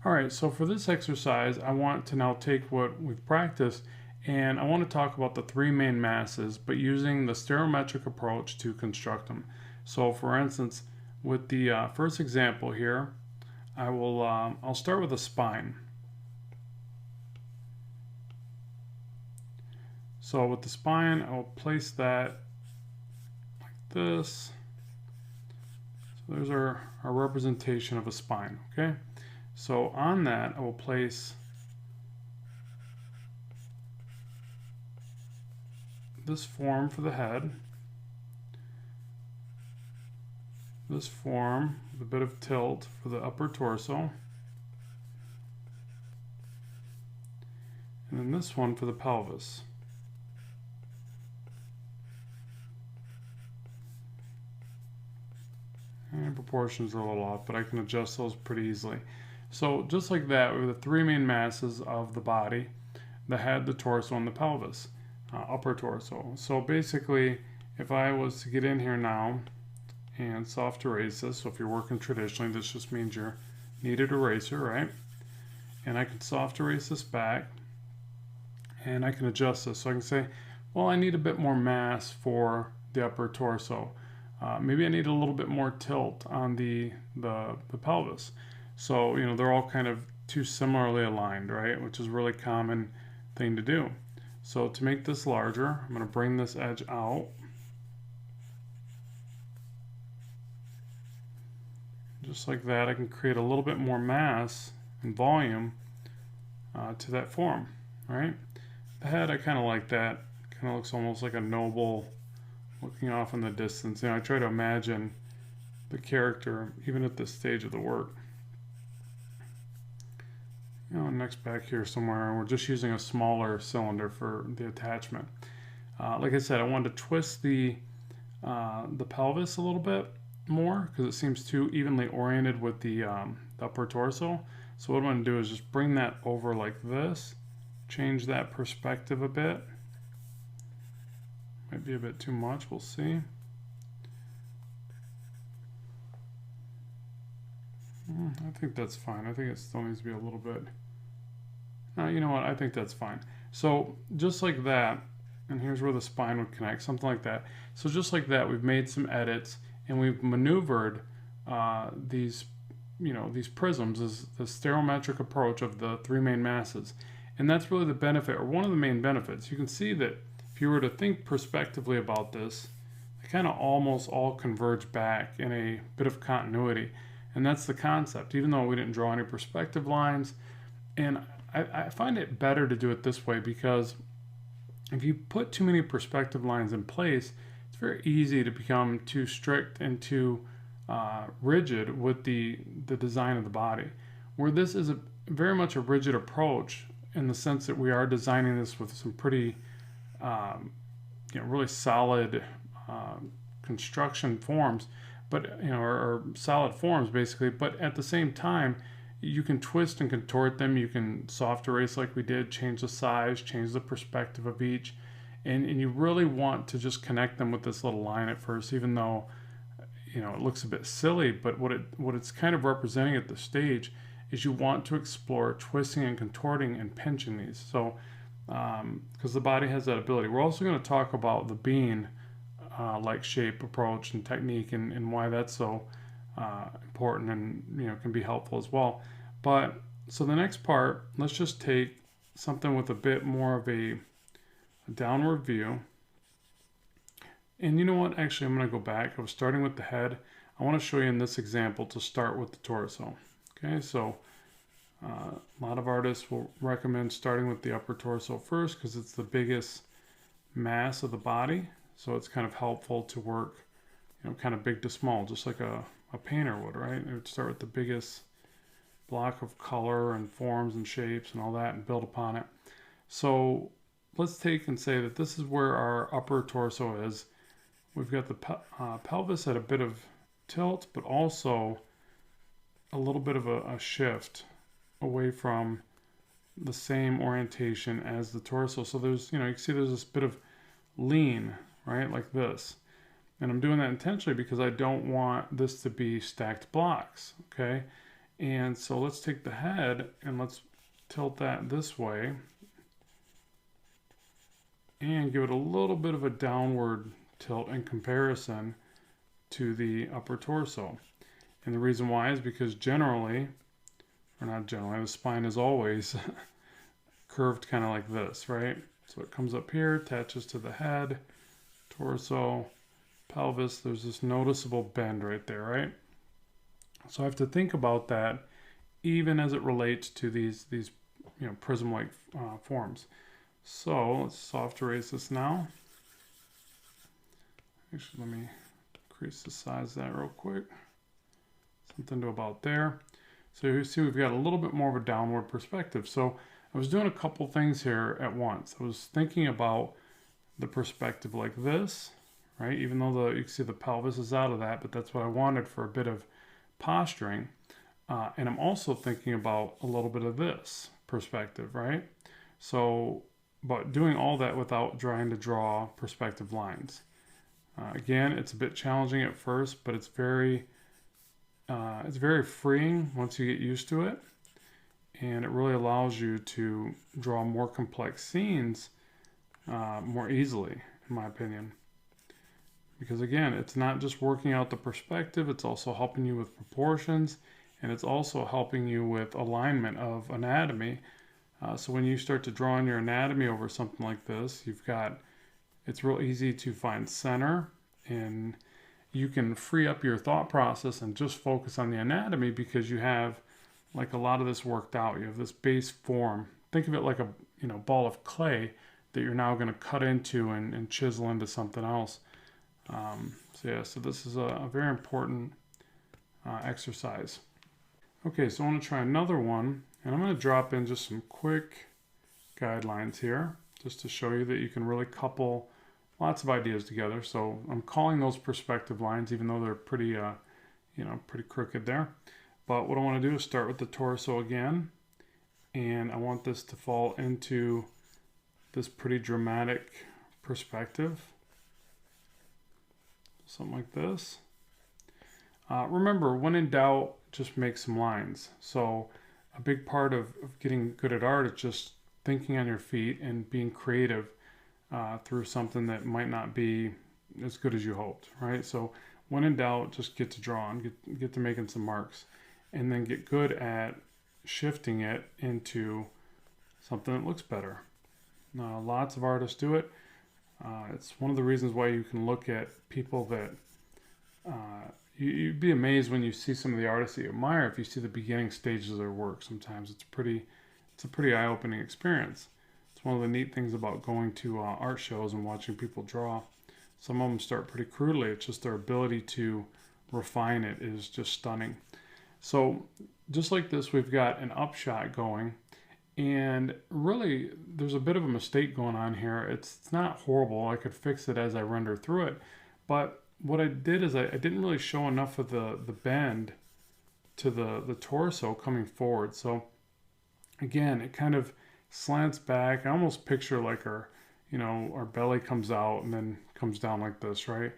All right, so for this exercise, I want to now take what we've practiced and I want to talk about the three main masses, but using the stereometric approach to construct them. So for instance, with the first example here, I'll start with a spine. So with the spine, I will place that like this. So there's our representation of a spine, okay? So on that, I will place this form for the head, this form with a bit of tilt for the upper torso, and then this one for the pelvis. And proportions are a little off, but I can adjust those pretty easily. So just like that, we have the three main masses of the body: the head, the torso, and the pelvis, upper torso. So basically, if I was to get in here now and soft erase this, so if you're working traditionally, this just means you need an eraser, right? And I can soft erase this back, and I can adjust this. So I can say, well, I need a bit more mass for the upper torso. Maybe I need a little bit more tilt on the pelvis. So, you know, they're all kind of too similarly aligned, right? Which is a really common thing to do. So to make this larger, I'm going to bring this edge out. Just like that, I can create a little bit more mass and volume to that form, right? The head, I kind of like that. Kind of looks almost like a noble looking off in the distance. You know, I try to imagine the character even at this stage of the work. You know, next back here somewhere, and we're just using a smaller cylinder for the attachment. Like I said, I wanted to twist the pelvis a little bit more because it seems too evenly oriented with the upper torso. So what I'm going to do is just bring that over like this, change that perspective a bit. Might be a bit too much, we'll see. I think that's fine. I think it still needs to be a little bit. You know what? I think that's fine. So just like that, and here's where the spine would connect, something like that. So just like that, we've made some edits and we've maneuvered these prisms as the stereometric approach of the three main masses. And that's really the benefit, or one of the main benefits. You can see that if you were to think prospectively about this, they kind of almost all converge back in a bit of continuity. And that's the concept, even though we didn't draw any perspective lines. And I find it better to do it this way because if you put too many perspective lines in place, it's very easy to become too strict and too rigid with the design of the body. Where this is very much a rigid approach in the sense that we are designing this with some pretty really solid construction forms, but or solid forms basically. But at the same time, you can twist and contort them. You can soft erase like we did, change the size, change the perspective of each, and you really want to just connect them with this little line at first, even though it looks a bit silly. But what it's kind of representing at this stage is you want to explore twisting and contorting and pinching these. So because the body has that ability. We're also going to talk about the bean like shape approach and technique and why that's so important and can be helpful as well. But so the next part, let's just take something with a bit more of a downward view. And you know what, actually I'm going to go back. I was starting with the head. I want to show you in this example to start with the torso. Okay, so a lot of artists will recommend starting with the upper torso first because it's the biggest mass of the body. So it's kind of helpful to work, kind of big to small, just like a painter would, right? It would start with the biggest block of color and forms and shapes and all that and build upon it. So let's take and say that this is where our upper torso is. We've got the pelvis at a bit of tilt, but also a little bit of a shift away from the same orientation as the torso. So there's, you can see there's this bit of lean, right, like this. And I'm doing that intentionally because I don't want this to be stacked blocks, okay? And so let's take the head and let's tilt that this way and give it a little bit of a downward tilt in comparison to the upper torso. And the reason why is because generally, or not generally, the spine is always curved kind of like this, right? So it comes up here, attaches to the head, torso, pelvis. There's this noticeable bend right there, right? So I have to think about that even as it relates to these prism-like forms. So let's soft erase this now. Actually, let me increase the size of that real quick. Something to about there. So you see we've got a little bit more of a downward perspective. So I was doing a couple things here at once. I was thinking about the perspective like this, right? Even though you can see the pelvis is out of that, but that's what I wanted for a bit of posturing. And I'm also thinking about a little bit of this perspective, right? So, but doing all that without trying to draw perspective lines. Again, it's a bit challenging at first, but it's very freeing once you get used to it. And it really allows you to draw more complex scenes more easily, in my opinion. Because again, it's not just working out the perspective, it's also helping you with proportions, and it's also helping you with alignment of anatomy. So when you start to draw on your anatomy over something like this, it's real easy to find center, and you can free up your thought process and just focus on the anatomy because you have like a lot of this worked out. You have this base form. Think of it like a ball of clay that you're now going to cut into and chisel into something else. So this is a very important exercise. Okay, so I want to try another one, and I'm going to drop in just some quick guidelines here just to show you that you can really couple lots of ideas together. So I'm calling those perspective lines, even though they're pretty crooked there. But what I want to do is start with the torso again, and I want this to fall into this pretty dramatic perspective. Something like this. Remember, when in doubt, just make some lines. So a big part of getting good at art is just thinking on your feet and being creative through something that might not be as good as you hoped, right? So when in doubt, just get to drawing, get to making some marks, and then get good at shifting it into something that looks better. Now, lots of artists do it. It's one of the reasons why you can look at people that you'd be amazed when you see some of the artists that you admire. If you see the beginning stages of their work, sometimes it's a pretty eye-opening experience. It's one of the neat things about going to art shows and watching people draw. Some of them start pretty crudely. It's just their ability to refine it is just stunning. So just like this, we've got an upshot going, and really there's a bit of a mistake going on here. It's not horrible. I could fix it as I render through it, but what I did is I didn't really show enough of the bend to the torso coming forward. So again, it kind of slants back. I almost picture like our belly comes out and then comes down like this, right?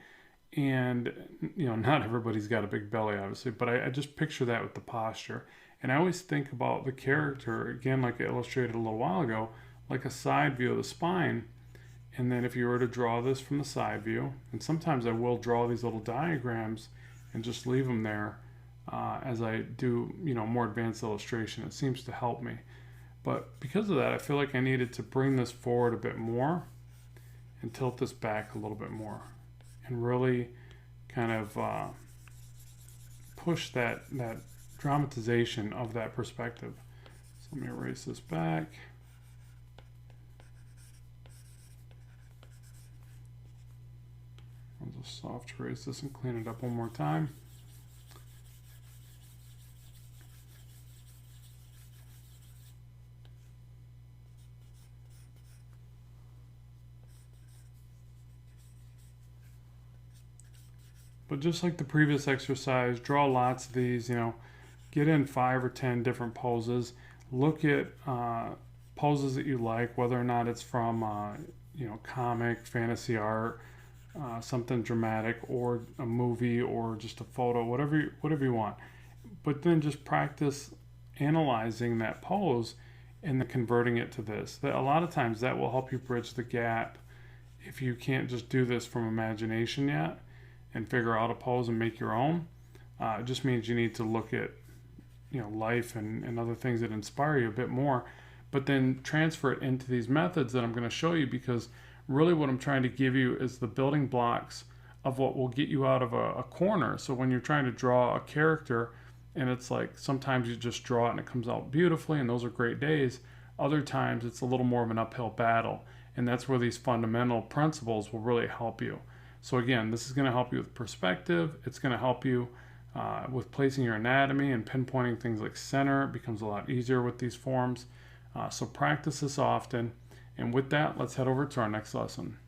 And not everybody's got a big belly, obviously, but I just picture that with the posture. And I always think about the character, again, like I illustrated a little while ago, like a side view of the spine. And then if you were to draw this from the side view, and sometimes I will draw these little diagrams and just leave them there as I do, more advanced illustration. It seems to help me. But because of that, I feel like I needed to bring this forward a bit more and tilt this back a little bit more and really kind of push that dramatization of that perspective. So let me erase this back. I'll just soft erase this and clean it up one more time. But just like the previous exercise, draw lots of these, get in 5 or 10 different poses. Look at poses that you like, whether or not it's from, comic, fantasy art, something dramatic, or a movie, or just a photo, whatever you want. but then just practice analyzing that pose and then converting it to this. That a lot of times that will help you bridge the gap if you can't just do this from imagination yet and figure out a pose and make your own. It just means you need to look at life and other things that inspire you a bit more, but then transfer it into these methods that I'm going to show you, because really what I'm trying to give you is the building blocks of what will get you out of a corner. So when you're trying to draw a character, and it's like sometimes you just draw it and it comes out beautifully and those are great days, other times it's a little more of an uphill battle, and that's where these fundamental principles will really help you. So again, this is going to help you with perspective. It's going to help you with placing your anatomy and pinpointing things like center. It becomes a lot easier with these forms. So practice this often. And with that, let's head over to our next lesson.